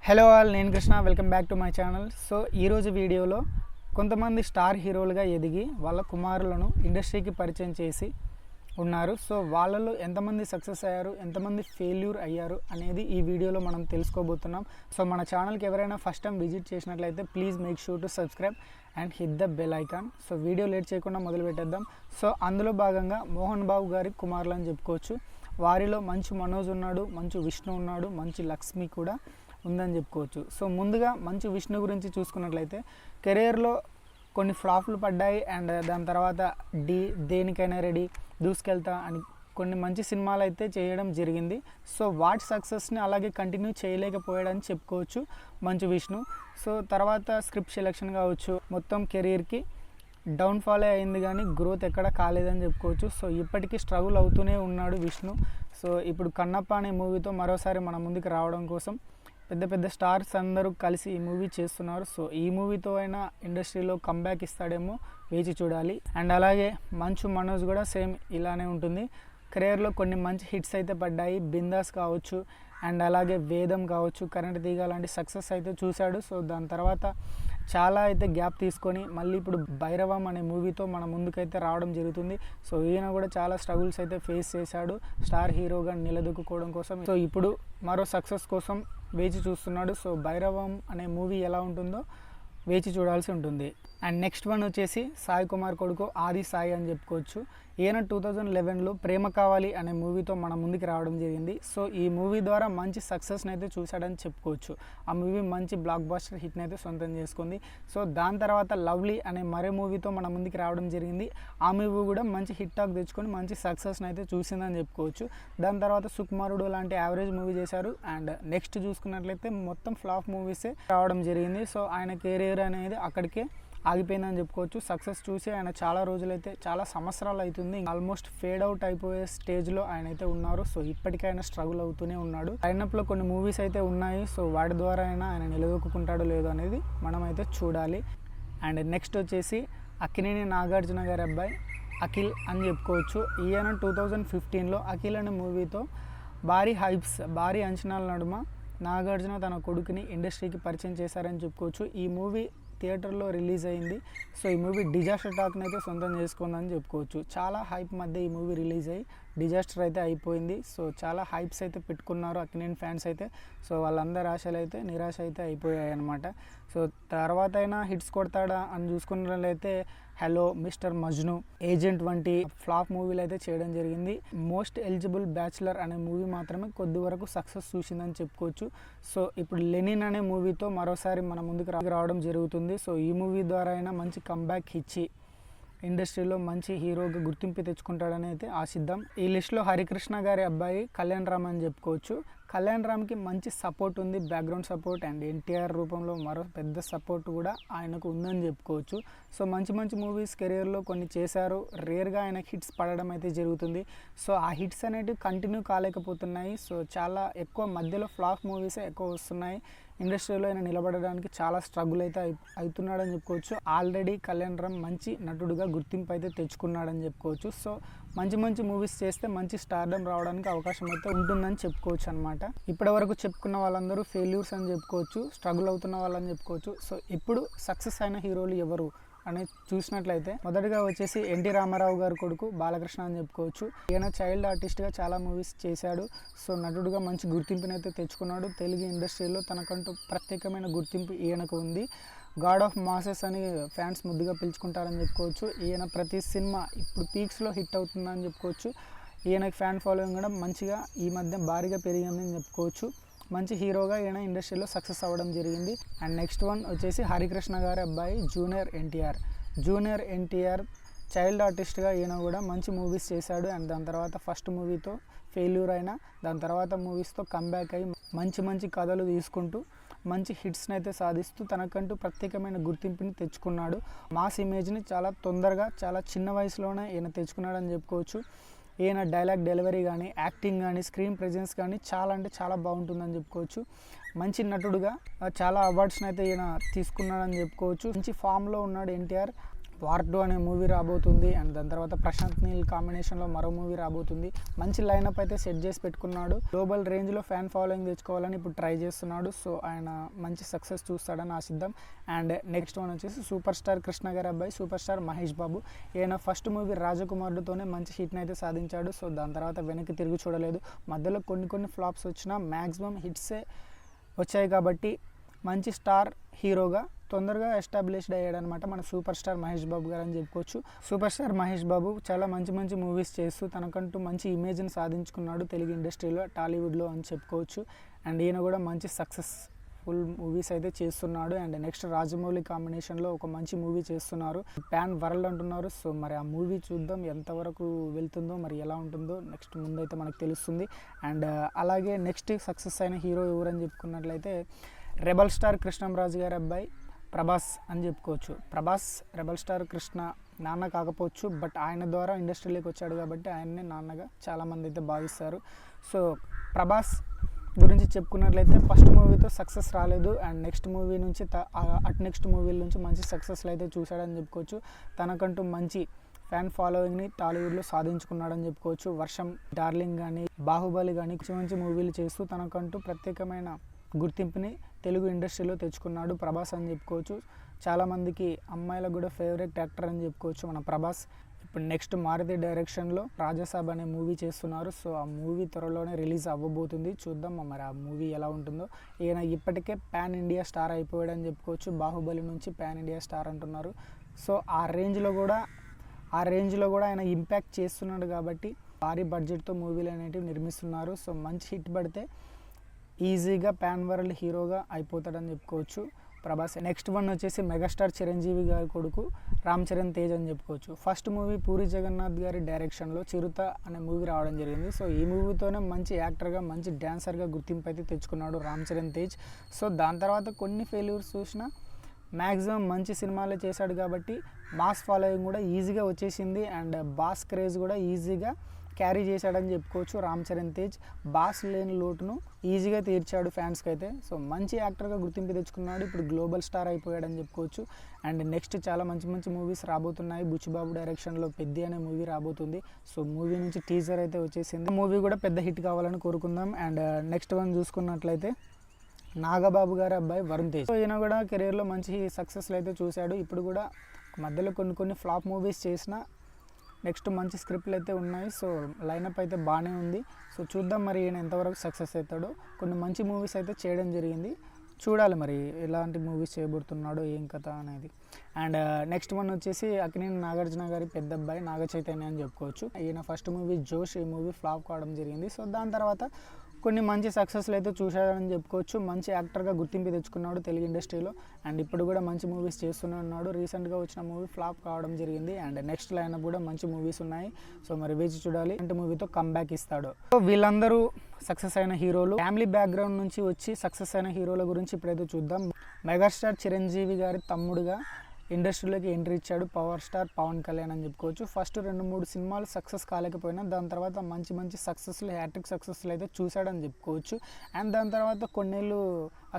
Hello all, నేను Krishna. Welcome back to my channel. So ఈరోజు వీడియోలో కొంతమంది స్టార్ హీరోలుగా ఎదిగి వాళ్ళ కుమారులను ఇండస్ట్రీకి పరిచయం చేసి ఉన్నారు. సో వాళ్ళలో ఎంతమంది సక్సెస్ అయ్యారు, ఎంతమంది ఫెయిల్యూర్ అయ్యారు అనేది ఈ వీడియోలో మనం తెలుసుకోబోతున్నాం. సో మన ఛానల్కి ఎవరైనా ఫస్ట్ టైం విజిట్ చేసినట్లయితే please make sure to subscribe and hit the bell icon. So video late చేయకుండా మొదలు పెట్టేద్దాం. సో అందులో భాగంగా మోహన్ బాబు గారి కుమారులు అని చెప్పుకోవచ్చు. వారిలో మంచు మనోజ్ ఉన్నాడు, మంచు విష్ణు ఉన్నాడు, మంచు లక్ష్మి కూడా ఉందని చెప్పుకోవచ్చు. సో ముందుగా మంచు విష్ణు గురించి చూసుకున్నట్లయితే కెరియర్లో కొన్ని ఫ్లాప్లు పడ్డాయి అండ్ దాని తర్వాత దేనికైనా రెడీ, దూసుకెళ్తా అని కొన్ని మంచి సినిమాలు అయితే చేయడం జరిగింది. సో వాటి సక్సెస్ని అలాగే కంటిన్యూ చేయలేకపోయాడని చెప్పుకోవచ్చు మంచు విష్ణు. సో తర్వాత స్క్రిప్ట్ సెలెక్షన్ కావచ్చు, మొత్తం కెరీర్కి డౌన్ఫాలే అయింది కానీ గ్రోత్ ఎక్కడ కాలేదని చెప్పుకోవచ్చు. సో ఇప్పటికీ స్ట్రగుల్ అవుతూనే ఉన్నాడు విష్ణు. సో ఇప్పుడు కన్నప్ప అనే మూవీతో మరోసారి మన ముందుకు రావడం కోసం పెద్ద పెద్ద స్టార్స్ అందరూ కలిసి ఈ మూవీ చేస్తున్నారు. సో ఈ మూవీతో అయినా ఇండస్ట్రీలో కంబ్యాక్ ఇస్తాడేమో వేచి చూడాలి. అండ్ అలాగే మంచు మనోజ్ కూడా సేమ్ ఇలానే ఉంటుంది. కెరియర్లో కొన్ని మంచి హిట్స్ అయితే పడ్డాయి. బిందాస్ కావచ్చు అండ్ అలాగే వేదం కావచ్చు, కరెంట్ తీగ లాంటి సక్సెస్ అయితే చూశాడు. సో దాని తర్వాత చాలా అయితే గ్యాప్ తీసుకొని మళ్ళీ ఇప్పుడు భైరవం అనే మూవీతో మన ముందుకైతే రావడం జరుగుతుంది. సో ఈయన కూడా చాలా స్ట్రగుల్స్ అయితే ఫేస్ చేశాడు స్టార్ హీరోగా నిలదొక్కుకోవడం కోసం. సో ఇప్పుడు మరో సక్సెస్ కోసం వేచి చూస్తున్నాడు. సో భైరవం అనే మూవీ ఎలా ఉంటుందో వేచి చూడాల్సి ఉంటుంది. అండ్ నెక్స్ట్ వన్ వచ్చేసి సాయి కుమార్ కొడుకు ఆది సాయి అని చెప్పుకోవచ్చు. ఈయన 2011లో ప్రేమ కావాలి అనే మూవీతో మన ముందుకు రావడం జరిగింది. సో ఈ మూవీ ద్వారా మంచి సక్సెస్ని అయితే చూశాడని చెప్పుకోవచ్చు. ఆ మూవీ మంచి బ్లాక్ బస్టర్ హిట్ని అయితే సొంతం చేసుకుంది. సో దాని తర్వాత లవ్లీ అనే మరో మూవీతో మన ముందుకు రావడం జరిగింది. ఆ మూవీ కూడా మంచి హిట్ టాక్ తెచ్చుకొని మంచి సక్సెస్ని అయితే చూసిందని చెప్పుకోవచ్చు. దాని తర్వాత సుకుమారుడు లాంటి యావరేజ్ మూవీ చేశారు. అండ్ నెక్స్ట్ చూసుకున్నట్లయితే మొత్తం ఫ్లాప్ మూవీసే రావడం జరిగింది. సో ఆయన కెరీర్ అనేది అక్కడికే ఆగిపోయిందని చెప్పుకోవచ్చు. సక్సెస్ చూసి ఆయన చాలా రోజులైతే, చాలా సంవత్సరాలు అవుతుంది, ఆల్మోస్ట్ ఫేడ్ అవుట్ అయిపోయే స్టేజ్లో ఆయన అయితే ఉన్నారు. సో ఇప్పటికైనా స్ట్రగుల్ అవుతూనే ఉన్నాడు. లైనప్లో కొన్ని మూవీస్ అయితే ఉన్నాయి. సో వాటి ద్వారా అయినా ఆయన నిలదొక్కుంటాడో లేదో అనేది మనం అయితే చూడాలి. అండ్ నెక్స్ట్ వచ్చేసి అక్కినేని నాగార్జున గారి అబ్బాయి అఖిల్ అని చెప్పుకోవచ్చు. ఈయన 2015లో అఖిల్ అనే మూవీతో భారీ అంచనాల నడుమ నాగార్జున తన కొడుకుని ఇండస్ట్రీకి పరిచయం చేశారని చెప్పుకోవచ్చు. ఈ మూవీ థియేటర్లో రిలీజ్ అయింది. సో ఈ మూవీ డిజాస్టర్ టాక్ని అయితే సొంతం చేసుకుందని చెప్పుకోవచ్చు. చాలా హైప్ మధ్య ఈ మూవీ రిలీజ్ అయ్యి డిజాస్టర్ అయితే అయిపోయింది. సో చాలా హైప్స్ అయితే పెట్టుకున్నారు అక్కినేని ఫ్యాన్స్ అయితే. సో వాళ్ళందరి ఆశలు అయితే నిరాశ అయితే అయిపోయాయి అనమాట. సో తర్వాత అయినా హిట్స్ కొడతాడా అని చూసుకున్నట్లయితే హలో, మిస్టర్ మజ్ను, ఏజెంట్ వంటి ఫ్లాప్ మూవీలు అయితే చేయడం జరిగింది. మోస్ట్ ఎలిజిబుల్ బ్యాచులర్ అనే మూవీ మాత్రమే కొద్ది వరకు సక్సెస్ చూసిందని చెప్పుకోవచ్చు. సో ఇప్పుడు లెనిన్ అనే మూవీతో మరోసారి మన ముందుకు రావడం జరుగుతుంది. సో ఈ మూవీ ద్వారా అయినా మంచి కంబ్యాక్ ఇచ్చి ఇండస్ట్రీలో మంచి హీరోగా గుర్తింపు తెచ్చుకుంటాడని అయితే ఆశిద్దాం. ఈ లిస్ట్లో హరికృష్ణ గారి అబ్బాయి కళ్యాణ్ రామ్ అని చెప్పుకోవచ్చు. కళ్యాణ్ రామ్కి మంచి సపోర్ట్ ఉంది, బ్యాక్గ్రౌండ్ సపోర్ట్ అండ్ ఎన్టీఆర్ రూపంలో మరో పెద్ద సపోర్ట్ కూడా ఆయనకు ఉందని చెప్పుకోవచ్చు. సో మంచి మంచి మూవీస్ కెరియర్లో కొన్ని చేశారు. రేర్గా ఆయనకి హిట్స్ పడడం అయితే జరుగుతుంది. సో ఆ హిట్స్ అనేటివి కంటిన్యూ కాలేకపోతున్నాయి. సో చాలా ఎక్కువ మధ్యలో ఫ్లాప్ మూవీసే ఎక్కువ వస్తున్నాయి. ఇండస్ట్రీలో ఆయన నిలబడడానికి చాలా స్ట్రగుల్ అయితే అవుతున్నాడని చెప్పుకోవచ్చు. ఆల్రెడీ కళ్యాణ్ రామ్ మంచి నటుడుగా గుర్తింపు అయితే తెచ్చుకున్నాడని చెప్పుకోవచ్చు. సో మంచి మంచి మూవీస్ చేస్తే మంచి స్టార్డమ్ రావడానికి అవకాశం అయితే ఉంటుందని చెప్పుకోవచ్చు అనమాట. ఇప్పటివరకు చెప్పుకున్న వాళ్ళందరూ ఫెయిల్యూర్స్ అని చెప్పుకోవచ్చు, స్ట్రగుల్ అవుతున్న వాళ్ళని చెప్పుకోవచ్చు. సో ఇప్పుడు సక్సెస్ అయిన హీరోలు ఎవరు అనేది చూసినట్లయితే మొదటిగా వచ్చేసి ఎన్టీ రామారావు గారి కొడుకు బాలకృష్ణ అని చెప్పుకోవచ్చు. ఈయన చైల్డ్ ఆర్టిస్ట్గా చాలా మూవీస్ చేశాడు. సో నటుడుగా మంచి గుర్తింపుని అయితే తెచ్చుకున్నాడు. తెలుగు ఇండస్ట్రీలో తనకంటూ ప్రత్యేకమైన గుర్తింపు ఈయనకు ఉంది. గాడ్ ఆఫ్ మాసెస్ అని ఫ్యాన్స్ ముద్దుగా పిలుచుకుంటారని చెప్పుకోవచ్చు. ఈయన ప్రతి సినిమా ఇప్పుడు పీక్స్లో హిట్ అవుతుందని చెప్పుకోవచ్చు. ఈయనకి ఫ్యాన్ ఫాలోయింగ్ కూడా మంచిగా ఈ మధ్య భారీగా పెరిగిందని చెప్పుకోవచ్చు. మంచి హీరోగా ఈయన ఇండస్ట్రీలో సక్సెస్ అవ్వడం జరిగింది. అండ్ నెక్స్ట్ వన్ వచ్చేసి హరికృష్ణ గారి అబ్బాయి జూనియర్ ఎన్టీఆర్ చైల్డ్ ఆర్టిస్ట్గా ఈయన కూడా మంచి మూవీస్ చేశాడు. అండ్ దాని తర్వాత ఫస్ట్ మూవీతో ఫెయిల్యూర్ అయినా దాని తర్వాత మూవీస్తో కంబ్యాక్ అయ్యి మంచి కథలు తీసుకుంటూ మంచి హిట్స్ని అయితే సాధిస్తూ తనకంటూ ప్రత్యేకమైన గుర్తింపుని తెచ్చుకున్నాడు. మాస్ ఇమేజ్ని చాలా తొందరగా, చాలా చిన్న వయసులోనే ఈయన తెచ్చుకున్నాడని చెప్పుకోవచ్చు. ఈయన డైలాగ్ డెలివరీ కానీ, యాక్టింగ్ కానీ, స్క్రీన్ ప్రెజెన్స్ కానీ చాలా అంటే చాలా బాగుంటుందని చెప్పుకోవచ్చు. మంచి నటుడుగా చాలా అవార్డ్స్ని అయితే ఈయన తీసుకున్నాడని చెప్పుకోవచ్చు. మంచి ఫామ్లో ఉన్నాడు ఎన్టీఆర్. వార్ 2 అనే మూవీ రాబోతుంది. అండ్ దాని తర్వాత ప్రశాంత్ నీల్ కాంబినేషన్లో మరో మూవీ రాబోతుంది. మంచి లైనప్ అయితే సెట్ చేసి పెట్టుకున్నాడు. గ్లోబల్ రేంజ్లో ఫ్యాన్ ఫాలోయింగ్ తెచ్చుకోవాలని ఇప్పుడు ట్రై చేస్తున్నాడు. సో ఆయన మంచి సక్సెస్ చూస్తాడని ఆశిద్దాం. అండ్ నెక్స్ట్ వన్ వచ్చేసి సూపర్ స్టార్ కృష్ణ గారి అబ్బాయి సూపర్ స్టార్ మహేష్ బాబు. ఈయన ఫస్ట్ మూవీ రాజకుమారుడుతోనే మంచి హిట్ని అయితే సాధించాడు. సో దాని తర్వాత వెనక్కి తిరిగి చూడలేదు. మధ్యలో కొన్ని ఫ్లాప్స్ వచ్చినా మ్యాక్సిమం హిట్సే వచ్చాయి కాబట్టి మంచి స్టార్ హీరోగా తొందరగా ఎస్టాబ్లిష్డ్ అయ్యాడనమాట మన సూపర్ స్టార్ మహేష్ బాబు గారు అని చెప్పుకోవచ్చు. సూపర్ స్టార్ మహేష్ బాబు చాలా మంచి మూవీస్ చేస్తూ తనకంటూ మంచి ఇమేజ్ని సాధించుకున్నాడు తెలుగు ఇండస్ట్రీలో, టాలీవుడ్లో అని చెప్పుకోవచ్చు. అండ్ ఈయన కూడా మంచి సక్సెస్ఫుల్ మూవీస్ అయితే చేస్తున్నాడు. అండ్ నెక్స్ట్ రాజమౌళి కాంబినేషన్లో ఒక మంచి మూవీ చేస్తున్నారు, ప్యాన్ వరల్డ్ అంటున్నారు. సో మరి ఆ మూవీ చూద్దాం ఎంతవరకు వెళ్తుందో, మరి ఎలా ఉంటుందో నెక్స్ట్ ముందైతే మనకు తెలుస్తుంది. అండ్ అలాగే నెక్స్ట్ సక్సెస్ అయిన హీరో ఎవరని చెప్పుకున్నట్లయితే రెబల్ స్టార్ కృష్ణంరాజు గారి అబ్బాయి ప్రభాస్ అని చెప్పుకోవచ్చు. ప్రభాస్ రెబల్ స్టార్ కృష్ణ నాన్న కాకపోవచ్చు, బట్ ఆయన ద్వారా ఇండస్ట్రీలోకి వచ్చాడు కాబట్టి ఆయన్నే నాన్నగా చాలామంది అయితే భావిస్తారు. సో ప్రభాస్ గురించి చెప్పుకున్నట్లయితే ఫస్ట్ మూవీతో సక్సెస్ రాలేదు. అండ్ నెక్స్ట్ మూవీ నుంచి నెక్స్ట్ మూవీల నుంచి మంచి సక్సెస్లు అయితే చూశాడని చెప్పుకోవచ్చు. తనకంటూ మంచి ఫ్యాన్ ఫాలోయింగ్ని టాలీవుడ్లో సాధించుకున్నాడని చెప్పుకోవచ్చు. వర్షం, డార్లింగ్ కానీ, బాహుబలి కానీ మంచి మూవీలు చేస్తూ తనకంటూ ప్రత్యేకమైన గుర్తింపుని తెలుగు ఇండస్ట్రీలో తెచ్చుకున్నాడు ప్రభాస్ అని చెప్పుకోవచ్చు. చాలామందికి అమ్మాయిలకు కూడా ఫేవరెట్ యాక్టర్ అని చెప్పుకోవచ్చు మన ప్రభాస్. ఇప్పుడు నెక్స్ట్ మారుతి డైరెక్షన్లో రాజాసాబ్ అనే మూవీ చేస్తున్నారు. సో ఆ మూవీ త్వరలోనే రిలీజ్ అవ్వబోతుంది. చూద్దాం మరి ఆ మూవీ ఎలా ఉంటుందో. ఈయన ఇప్పటికే పాన్ ఇండియా స్టార్ అయిపోయాడని చెప్పుకోవచ్చు. బాహుబలి నుంచి పాన్ ఇండియా స్టార్ అంటున్నారు. సో ఆ రేంజ్లో కూడా ఆయన ఇంపాక్ట్ చేస్తున్నాడు కాబట్టి భారీ బడ్జెట్తో మూవీలు అనేటివి నిర్మిస్తున్నారు. సో మంచి హిట్ పడితే ఈజీగా పాన్ వరల్డ్ హీరోగా అయిపోతాడని చెప్పుకోవచ్చు ప్రభాస్. నెక్స్ట్ వన్ వచ్చేసి మెగాస్టార్ చిరంజీవి గారి కొడుకు రామ్ చరణ్ తేజ్ అని చెప్పుకోవచ్చు. ఫస్ట్ మూవీ పూరి జగన్నాథ్ గారి డైరెక్షన్లో చిరుత అనే మూవీ రావడం జరిగింది. సో ఈ మూవీతోనే మంచి యాక్టర్గా, మంచి డ్యాన్సర్గా గుర్తింపు అయితే తెచ్చుకున్నాడు రామ్ చరణ్ తేజ్. సో దాని తర్వాత కొన్ని ఫెయిల్యూర్స్ చూసినా మ్యాక్సిమం మంచి సినిమాలే చేశాడు కాబట్టి మాస్ ఫాలోయింగ్ కూడా ఈజీగా వచ్చేసింది. అండ్ బాస్ క్రేజ్ కూడా ఈజీగా క్యారీ చేశాడని చెప్పుకోవచ్చు రామ్ చరణ్ తేజ్. బాస్ లేని లోటును ఈజీగా తీర్చాడు ఫ్యాన్స్కి అయితే. సో మంచి యాక్టర్గా గుర్తింపు తెచ్చుకున్నాడు. ఇప్పుడు గ్లోబల్ స్టార్ అయిపోయాడని చెప్పుకోవచ్చు. అండ్ నెక్స్ట్ చాలా మంచి మూవీస్ రాబోతున్నాయి. బుచ్చిబాబు డైరెక్షన్లో పెద్ది అనే మూవీ రాబోతుంది. సో మూవీ నుంచి టీజర్ అయితే వచ్చేసింది. మూవీ కూడా పెద్ద హిట్ కావాలని కోరుకుందాం. అండ్ నెక్స్ట్ వన్ చూసుకున్నట్లయితే నాగబాబు గారి అబ్బాయి వరుణ్ తేజ్. సో ఈయన కూడా కెరీర్లో మంచి సక్సెస్లు అయితే చూశాడు. ఇప్పుడు కూడా మధ్యలో కొన్ని ఫ్లాప్ మూవీస్ చేసిన నెక్స్ట్ మంచి స్క్రిప్ట్లు అయితే ఉన్నాయి. సో లైనప్ అయితే బాగానే ఉంది. సో చూద్దాం మరి ఈయన ఎంతవరకు సక్సెస్ అవుతాడో. కొన్ని మంచి మూవీస్ అయితే చేయడం జరిగింది. చూడాలి మరి ఎలాంటి మూవీస్ చేయబోతున్నాడో ఏం కథ అనేది. అండ్ నెక్స్ట్ వన్ వచ్చేసి అక్కినేని నాగార్జున గారి పెద్ద అబ్బాయి నాగ చైతన్య అని చెప్పుకోవచ్చు. ఈయన ఫస్ట్ మూవీ జోష్, ఈ మూవీ ఫ్లాప్ కావడం జరిగింది. సో దాని తర్వాత కొన్ని మంచి సక్సెస్లు అయితే చూశాడని చెప్పుకోవచ్చు. మంచి యాక్టర్గా గుర్తింపు తెచ్చుకున్నాడు తెలుగు ఇండస్ట్రీలో. అండ్ ఇప్పుడు కూడా మంచి మూవీస్ చేస్తూనే ఉన్నాడు. రీసెంట్గా వచ్చిన మూవీ ఫ్లాప్ కావడం జరిగింది. అండ్ నెక్స్ట్ లైనప్ కూడా మంచి మూవీస్ ఉన్నాయి. సో మరి వేచి చూడాలి అంటే మూవీతో కమ్బ్యాక్ ఇస్తాడు. సో వీళ్ళందరూ సక్సెస్ అయిన హీరోలు, ఫ్యామిలీ బ్యాక్గ్రౌండ్ నుంచి వచ్చి సక్సెస్ అయిన హీరోల గురించి ఇప్పుడైతే చూద్దాం. మెగాస్టార్ చిరంజీవి గారి తమ్ముడుగా ఇండస్ట్రీలోకి ఎంట్రీ ఇచ్చాడు పవర్ స్టార్ పవన్ కళ్యాణ్ అని చెప్పుకోవచ్చు. ఫస్ట్ 2-3 సినిమాలు సక్సెస్ కాలేకపోయినా దాని తర్వాత మంచి సక్సెస్లు, హ్యాట్రిక్ సక్సెస్లు అయితే చూశాడని చెప్పుకోవచ్చు. అండ్ దాని తర్వాత కొన్నేళ్ళు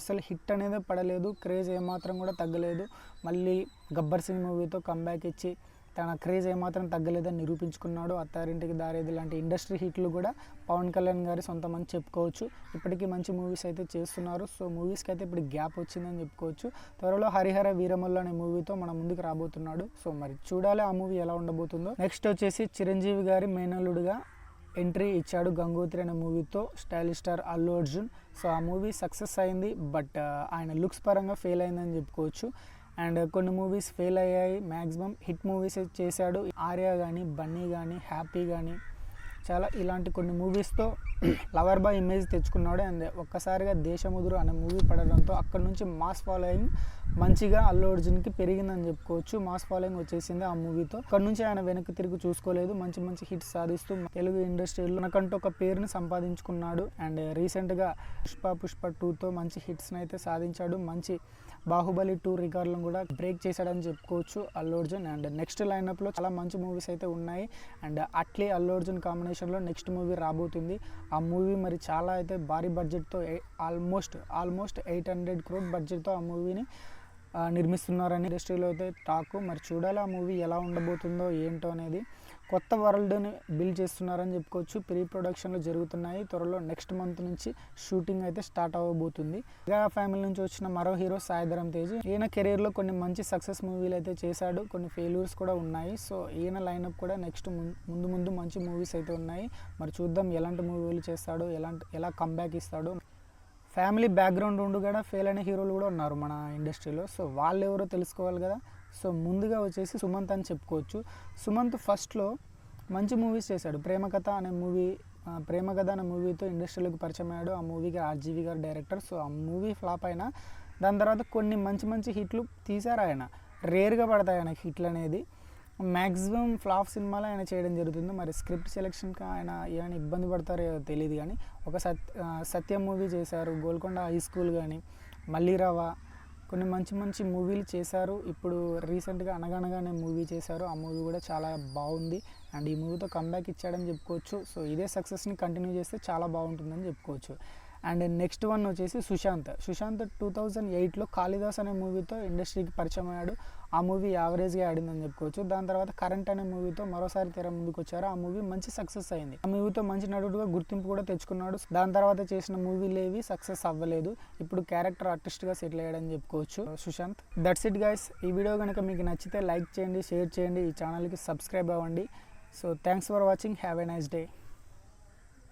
అసలు హిట్ అనేది పడలేదు, క్రేజ్ ఏమాత్రం కూడా తగ్గలేదు. మళ్ళీ గబ్బర్ సింగ్ మూవీతో కంబ్యాక్ ఇచ్చి తన క్రేజ్ ఏమాత్రం తగ్గలేదని నిరూపించుకున్నాడు. అత్తారింటికి దారేది లాంటి ఇండస్ట్రీ హిట్లు కూడా పవన్ కళ్యాణ్ గారి సొంతమని చెప్పుకోవచ్చు. ఇప్పటికీ మంచి మూవీస్ అయితే చేస్తున్నారు. సో మూవీస్కి అయితే ఇప్పుడు గ్యాప్ వచ్చిందని చెప్పుకోవచ్చు. త్వరలో హరిహర వీరమల్లు అనే మూవీతో మన ముందుకు రాబోతున్నాడు. సో మరి చూడాలి ఆ మూవీ ఎలా ఉండబోతుందో. నెక్స్ట్ వచ్చేసి చిరంజీవి గారి మేనల్లుడుగా ఎంట్రీ ఇచ్చాడు గంగోత్రి అనే మూవీతో stylish star Allu Arjun. So ఆ మూవీ సక్సెస్ అయింది, బట్ ఆయన లుక్స్ పరంగా ఫెయిల్ అయిందని చెప్పుకోవచ్చు. అండ్ కొన్ని మూవీస్ ఫెయిల్ అయ్యాయి, మ్యాక్సిమం హిట్ మూవీస్ చేశాడు. ఆర్య కానీ, బన్నీ కానీ, హ్యాపీ కానీ, చాలా ఇలాంటి కొన్ని మూవీస్తో లవర్ బాయ్ ఇమేజ్ తెచ్చుకున్నాడు. అండ్ ఒక్కసారిగా దేశముదురు అనే మూవీ పడడంతో అక్కడ నుంచి మాస్ ఫాలోయింగ్ మంచిగా అల్లు అర్జున్కి పెరిగిందని చెప్పుకోవచ్చు. మాస్ ఫాలోయింగ్ వచ్చేసింది ఆ మూవీతో. అక్కడ నుంచి ఆయన వెనక్కి తిరిగి చూసుకోలేదు. మంచి హిట్స్ సాధిస్తూ తెలుగు ఇండస్ట్రీలో మనకంటూ ఒక పేరుని సంపాదించుకున్నాడు. అండ్ రీసెంట్గా పుష్ప 2తో మంచి హిట్స్ని అయితే సాధించాడు. మంచి బాహుబలి 2 రికార్డులను కూడా బ్రేక్ చేశాడని చెప్పుకోవచ్చు అల్లు అర్జున్. అండ్ నెక్స్ట్ లైనప్లో చాలా మంచి మూవీస్ అయితే ఉన్నాయి. అండ్ అట్లీ అల్లు అర్జున్ కాంబినేషన్లో నెక్స్ట్ మూవీ రాబోతుంది. ఆ మూవీ మరి చాలా అయితే భారీ బడ్జెట్తో ఆల్మోస్ట్ 800 crore బడ్జెట్తో ఆ మూవీని నిర్మిస్తున్నారని ఇండస్ట్రీలో అయితే టాక్. మరి చూడాలి ఆ మూవీ ఎలా ఉండబోతుందో ఏంటో అనేది. కొత్త వరల్డ్ని బిల్డ్ చేస్తున్నారని చెప్పుకోవచ్చు. ప్రీ ప్రొడక్షన్లో జరుగుతున్నాయి. త్వరలో నెక్స్ట్ మంత్ నుంచి షూటింగ్ అయితే స్టార్ట్ అవ్వబోతుంది. మెగా ఫ్యామిలీ నుంచి వచ్చిన మరో హీరో సాయిధరమ్ తేజ్. ఈయన కెరీర్లో కొన్ని మంచి సక్సెస్ మూవీలు అయితే చేశాడు, కొన్ని ఫెయిల్యూర్స్ కూడా ఉన్నాయి. సో ఈయన లైనప్ కూడా నెక్స్ట్ ముందు మంచి మూవీస్ అయితే ఉన్నాయి. మరి చూద్దాం ఎలాంటి మూవీలు చేస్తాడో, ఎలా కంబ్యాక్ ఇస్తాడో. ఫ్యామిలీ బ్యాక్గ్రౌండ్ ఉండి కూడా ఫెయిల్ అయిన హీరోలు కూడా ఉన్నారు మన ఇండస్ట్రీలో. సో వాళ్ళు ఎవరో తెలుసుకోవాలి కదా. సో ముందుగా వచ్చేసి సుమంత్ అని చెప్పుకోవచ్చు. సుమంత్ ఫస్ట్లో మంచి మూవీస్ చేశాడు. ప్రేమకథ అనే మూవీతో ఇండస్ట్రీలోకి పరిచయం అయ్యాడు. ఆ మూవీకి ఆర్జీవి గారు డైరెక్టర్. సో ఆ మూవీ ఫ్లాప్ అయినా దాని తర్వాత కొన్ని మంచి హిట్లు తీశారు ఆయన. రేర్గా పడతాయి ఆయన హిట్లు అనేది. మ్యాక్సిమం ఫ్లాప్ సినిమాలో ఆయన చేయడం జరుగుతుంది. మరి స్క్రిప్ట్ సెలెక్షన్కి ఆయన ఏమైనా ఇబ్బంది పడతారో తెలియదు కానీ ఒక సత్యం మూవీ చేశారు, గోల్కొండ హై స్కూల్ కానీ, మల్లీరావా, కొన్ని మంచి మూవీలు చేశారు. ఇప్పుడు రీసెంట్గా అనగనగా అనే మూవీ చేశారు. ఆ మూవీ కూడా చాలా బాగుంది అండ్ ఈ మూవీతో కంబ్యాక్ ఇచ్చాడని చెప్పుకోవచ్చు. సో ఇదే సక్సెస్ని కంటిన్యూ చేస్తే చాలా బాగుంటుందని చెప్పుకోవచ్చు. అండ్ నెక్స్ట్ వన్ వచ్చేసి సుశాంత్ 2008లో కాళిదాస్ అనే మూవీతో ఇండస్ట్రీకి పరిచయం అయ్యాడు. ఆ మూవీ యావరేజ్గా ఆడిందని చెప్పుకోవచ్చు. దాని తర్వాత కరెంట్ అనే మూవీతో మరోసారి తెర ముందుకు వచ్చారు. ఆ మూవీ మంచి సక్సెస్ అయింది. ఆ మూవీతో మంచి నటుడుగా గుర్తింపు కూడా తెచ్చుకున్నాడు. దాని తర్వాత చేసిన మూవీలు ఏవి సక్సెస్ అవ్వలేదు. ఇప్పుడు క్యారెక్టర్ ఆర్టిస్ట్గా సెటిల్ అయ్యాడని చెప్పుకోవచ్చు సుశాంత్. That's it guys. ఈ వీడియో కనుక మీకు నచ్చితే లైక్ చేయండి, షేర్ చేయండి, ఈ ఛానల్కి సబ్స్క్రైబ్ అవ్వండి. So thanks for watching. Have a nice day.